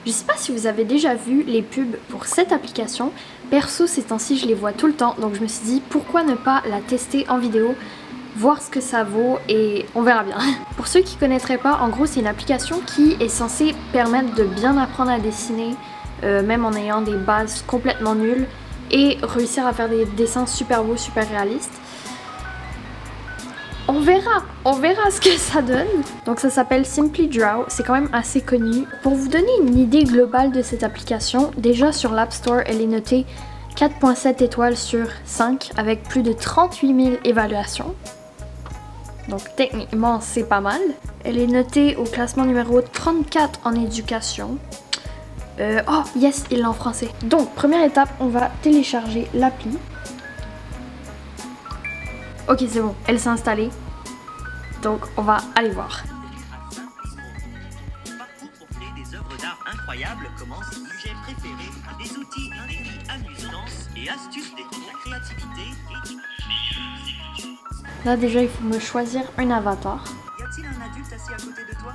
Je sais pas si vous avez déjà vu les pubs pour cette application. Perso, ces temps-ci, je les vois tout le temps, donc je me suis dit pourquoi ne pas la tester en vidéo, voir ce que ça vaut et on verra bien. Pour ceux qui connaîtraient pas, en gros, c'est une application qui est censée permettre de bien apprendre à dessiner, même en ayant des bases complètement nulles, et réussir à faire des dessins super beaux, super réalistes. On verra ce que ça donne. Donc ça s'appelle Simply Draw, c'est quand même assez connu. Pour vous donner une idée globale de cette application, déjà sur l'App Store, elle est notée 4.7 étoiles sur 5 avec plus de 38 000 évaluations. Donc techniquement, c'est pas mal. Elle est notée au classement numéro 34 en éducation. Oh yes, il est en français. Donc première étape, on va télécharger l'appli. Ok, c'est bon, elle s'est installée. Donc, on va aller voir. Parcours pour créer des œuvres d'art incroyables commence sujet préféré, des outils inédits, amusants et astuces détendant la créativité et... Là, déjà, il faut me choisir un avatar. Y a-t-il un adulte assis à côté de toi?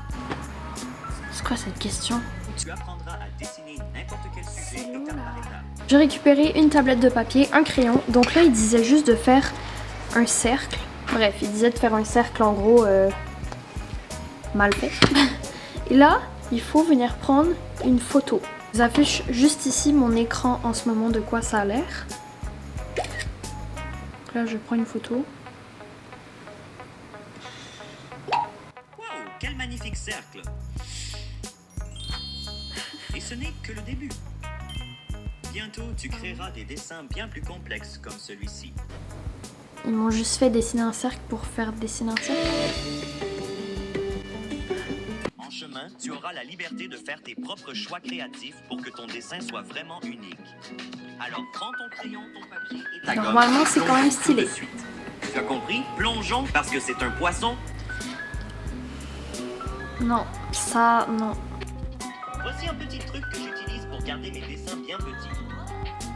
C'est quoi cette question? Tu apprendras à dessiner n'importe quel sujet étape par étape. J'ai récupéré une tablette de papier, un crayon. Donc là, il disait juste de faire un cercle. Bref, il disait de faire un cercle en gros mal fait. Et là, il faut venir prendre une photo. Je vous affiche juste ici mon écran en ce moment de quoi ça a l'air. Là, je prends une photo. Wow, quel magnifique cercle! Et ce n'est que le début. Bientôt, tu créeras des dessins bien plus complexes comme celui-ci. Ils m'ont juste fait dessiner un cercle pour faire dessiner un cercle. En chemin, tu auras la liberté de faire tes propres choix créatifs pour que ton dessin soit vraiment unique. Alors, prends ton crayon, ton papier et ta gomme. Normalement, c'est quand même Plongeons stylé. tout de suite. Tu as compris? Plongeons parce que c'est un poisson. Non, ça, non. Voici un petit truc que j'utilise pour garder mes dessins bien petits.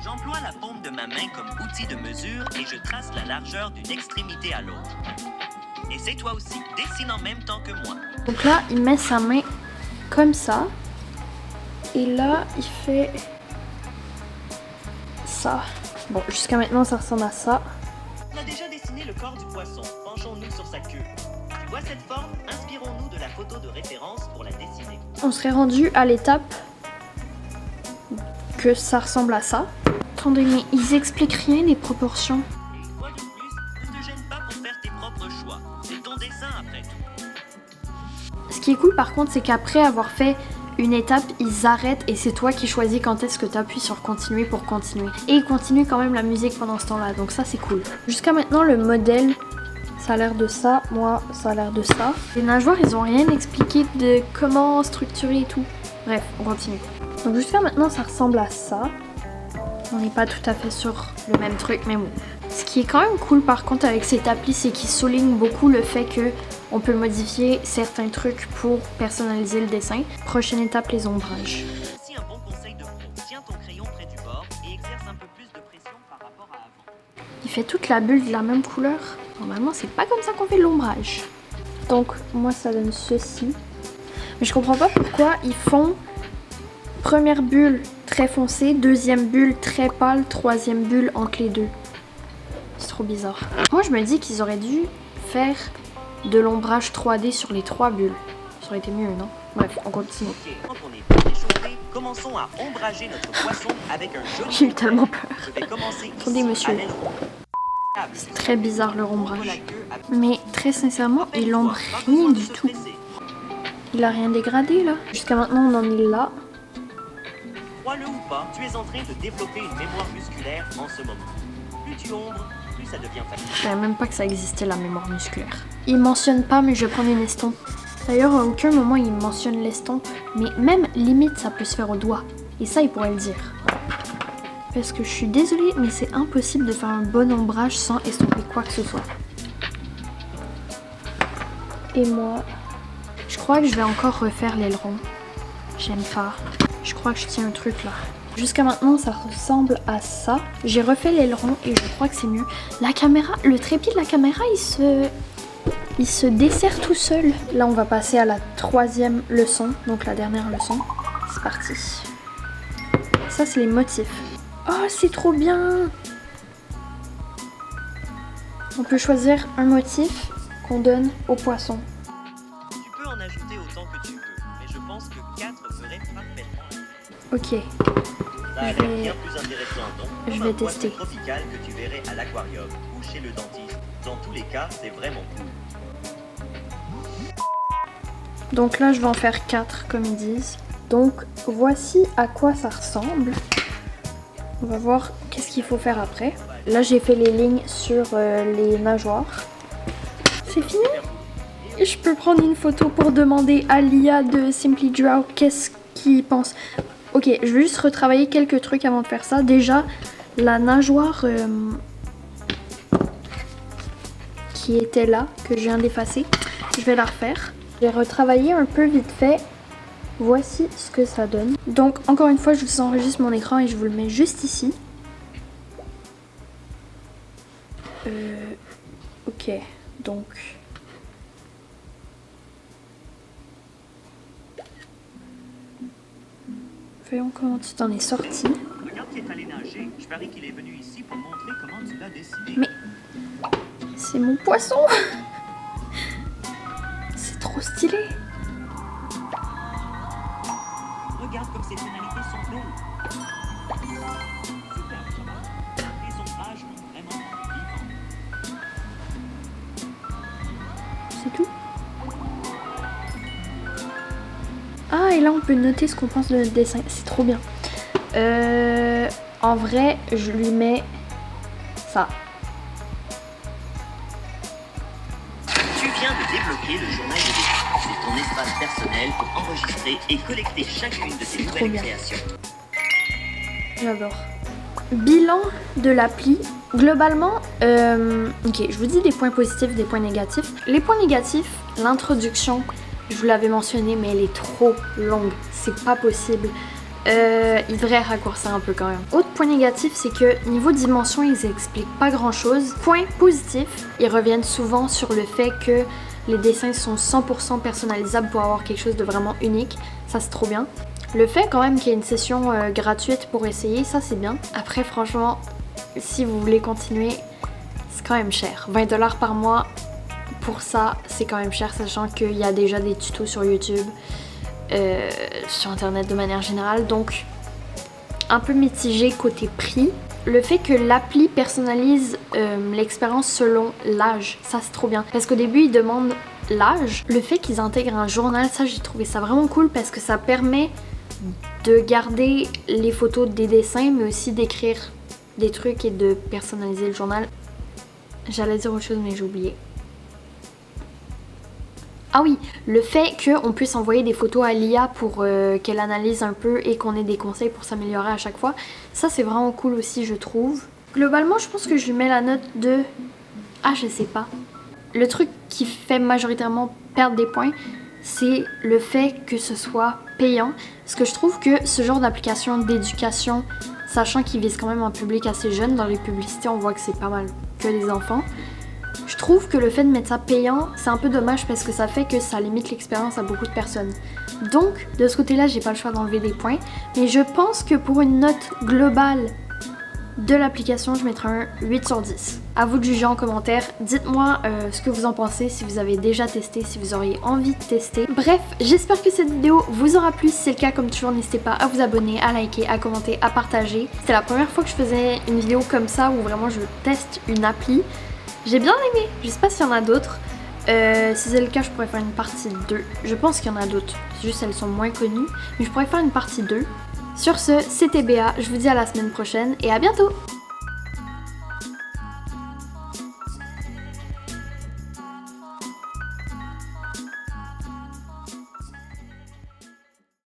J'emploie la paume de ma main comme outil de mesure et je trace la largeur d'une extrémité à l'autre. Essaie toi aussi, dessine en même temps que moi. Donc là, il met sa main comme ça. Et là, il fait ça. Bon, jusqu'à maintenant, ça ressemble à ça. On a déjà dessiné le corps du poisson. Penchons-nous sur sa queue. Tu vois cette forme? Inspirons-nous de la photo de référence pour la dessiner. On serait rendu à l'étape que ça ressemble à ça. Attendez, mais ils expliquent rien les proportions. Et une fois de plus, ne te gêne pas pour faire tes propres choix. C'est ton dessin après tout. Ce qui est cool par contre, c'est qu'après avoir fait une étape, ils arrêtent et c'est toi qui choisis quand est-ce que tu appuies sur continuer pour continuer. Et ils continuent quand même la musique pendant ce temps-là, donc ça c'est cool. Jusqu'à maintenant, le modèle, ça a l'air de ça. Moi, ça a l'air de ça. Les nageoires, ils ont rien expliqué de comment structurer et tout. Bref, on continue. Donc jusqu'à maintenant, ça ressemble à ça. On n'est pas tout à fait sur le même truc, mais bon. Ce qui est quand même cool par contre avec cette appli, c'est qu'il souligne beaucoup le fait que on peut modifier certains trucs pour personnaliser le dessin. Prochaine étape, les ombrages. Voici un bon conseil de pro. Tiens ton crayon près du bord et exerce un peu plus de pression par rapport à avant. Il fait toute la bulle de la même couleur. Normalement, c'est pas comme ça qu'on fait de l'ombrage. Donc, moi, ça donne ceci. Mais je comprends pas pourquoi ils font première bulle très foncée, deuxième bulle très pâle, troisième bulle entre les deux. C'est trop bizarre. Moi, je me dis qu'ils auraient dû faire de l'ombrage 3D sur les 3 bulles. Ça aurait été mieux, non? Bref, on continue. Ok, quand on est bien échauffé, commençons à ombrager notre poisson avec un joli... J'ai eu tellement peur. Je vais commencer Attendez, ici, monsieur. à l'aileron. C'est très bizarre le Ouvre la ombrage. queue avec- Mais très sincèrement, il ombre rien du tout. Il a rien dégradé là. Jusqu'à maintenant, on en est là. Crois-le ou pas, tu es en train de développer une mémoire musculaire en ce moment. Plus tu ombres, plus ça devient facile. Je savais même pas que ça existait la mémoire musculaire. Il mentionne pas, mais je vais prendre une estompe. D'ailleurs, à aucun moment il mentionne l'estompe. Mais même limite, ça peut se faire au doigt. Et ça, il pourrait le dire. Parce que je suis désolée, mais c'est impossible de faire un bon ombrage sans estomper quoi que ce soit. Et moi, je crois que je vais encore refaire l'aileron. J'aime pas. Je crois que je tiens un truc là. Jusqu'à maintenant, ça ressemble à ça. J'ai refait l'aileron et je crois que c'est mieux. La caméra, le trépied de la caméra, il se dessert tout seul. Là, on va passer à la 3e leçon, donc la dernière leçon. C'est parti. Ça, c'est les motifs. Oh, c'est trop bien! On peut choisir un motif qu'on donne au poisson. Tu peux en ajouter autant que tu veux, mais je pense que 4 ferait parfaitement. Ok. Ça a l'air bien plus intéressant, non? Je Comme vais un poisson tester. tropical que tu verrais à l'aquarium ou chez le dentiste. Dans tous les cas, c'est vraiment cool. Donc là, je vais en faire 4 comme ils disent. Donc voici à quoi ça ressemble. On va voir qu'est-ce qu'il faut faire après. Là, j'ai fait les lignes sur les nageoires. C'est fini. Et je peux prendre une photo pour demander à l'IA de Simply Draw qu'est-ce qu'il pense. Ok, je vais juste retravailler quelques trucs avant de faire ça. Déjà, la nageoire qui était là, que je viens d'effacer, je vais la refaire. Je vais retravailler un peu vite fait. Voici ce que ça donne. Donc, encore une fois, je vous enregistre mon écran et je vous le mets juste ici. Ok, donc... Voyons comment tu t'en es sorti. Regarde qui est allé nager. Je parie qu'il est venu ici pour montrer comment tu l'as dessiné. Mais... C'est mon poisson! C'est trop stylé! Regarde comme ces tonalités sont belles. Super, Jamal. Les ombrages m'ont vraiment rendu vivant. C'est tout? Ah, et là on peut noter ce qu'on pense de notre dessin. C'est trop bien. En vrai, je lui mets ça. Tu viens de débloquer le journal de dessin. C'est ton espace personnel pour enregistrer et collecter chacune de tes nouvelles bien. créations. J'adore. Bilan de l'appli. Globalement, ok, je vous dis des points positifs, des points négatifs. Les points négatifs, l'introduction, je vous l'avais mentionné, mais elle est trop longue. C'est pas possible. Il devrait raccourcir un peu quand même. Autre point négatif, c'est que niveau dimension, ils expliquent pas grand chose. Point positif, ils reviennent souvent sur le fait que les dessins sont 100% personnalisables pour avoir quelque chose de vraiment unique. Ça, c'est trop bien. Le fait quand même qu'il y ait une session gratuite pour essayer, ça c'est bien. Après, franchement, si vous voulez continuer, c'est quand même cher. 20$ par mois pour ça, c'est quand même cher, sachant qu'il y a déjà des tutos sur YouTube, sur internet de manière générale. Donc, un peu mitigé côté prix. Le fait que l'appli personnalise l'expérience selon l'âge, ça c'est trop bien. Parce qu'au début, ils demandent l'âge. Le fait qu'ils intègrent un journal, ça j'ai trouvé ça vraiment cool parce que ça permet de garder les photos des dessins, mais aussi d'écrire des trucs et de personnaliser le journal. J'allais dire autre chose, mais j'ai oublié. Ah oui, le fait qu'on puisse envoyer des photos à l'IA pour qu'elle analyse un peu et qu'on ait des conseils pour s'améliorer à chaque fois, ça c'est vraiment cool aussi, je trouve. Globalement, je pense que je lui mets la note de... Ah, je sais pas. Le truc qui fait majoritairement perdre des points, c'est le fait que ce soit payant. Parce que je trouve que ce genre d'application d'éducation, sachant qu'ils visent quand même un public assez jeune, dans les publicités on voit que c'est pas mal que les enfants. Je trouve que le fait de mettre ça payant, c'est un peu dommage parce que ça fait que ça limite l'expérience à beaucoup de personnes. Donc, de ce côté-là, j'ai pas le choix d'enlever des points. Mais je pense que pour une note globale de l'application, je mettrai un 8 sur 10. À vous de juger en commentaire. Dites-moi ce que vous en pensez, si vous avez déjà testé, si vous auriez envie de tester. Bref, j'espère que cette vidéo vous aura plu. Si c'est le cas, comme toujours, n'hésitez pas à vous abonner, à liker, à commenter, à partager. C'était la première fois que je faisais une vidéo comme ça où vraiment je teste une appli. J'ai bien aimé, je sais pas s'il y en a d'autres. Si c'est le cas, je pourrais faire une partie 2. Je pense qu'il y en a d'autres, c'est juste elles sont moins connues. Mais je pourrais faire une partie 2. Sur ce, c'était Béa, je vous dis à la semaine prochaine et à bientôt!